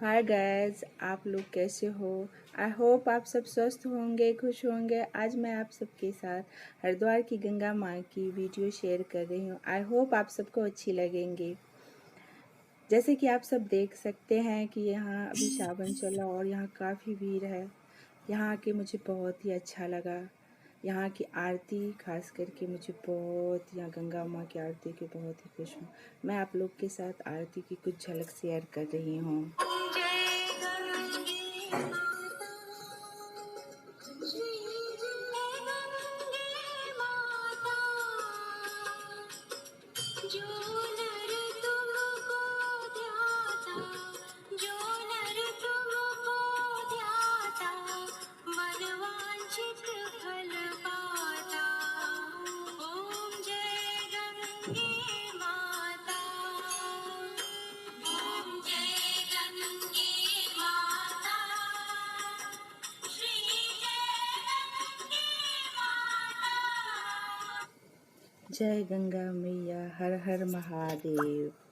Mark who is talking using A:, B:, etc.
A: Hi guys, आप लोग कैसे हो। आई होप आप सब स्वस्थ होंगे, खुश होंगे। आज मैं आप सबके साथ हरिद्वार की गंगा माँ की वीडियो शेयर कर रही हूँ। आई होप आप सबको अच्छी लगेंगी। जैसे कि आप सब देख सकते हैं कि यहाँ अभी सावन चला और यहाँ काफ़ी भीड़ है। यहाँ आके मुझे बहुत ही अच्छा लगा। यहाँ की आरती खास करके मुझे बहुत, यहाँ गंगा माँ की आरती के बहुत ही खुश हूँ। मैं आप लोग के साथ आरती की कुछ झलक शेयर कर रही हूँ। जय गंगा मैया, हर हर महादेव।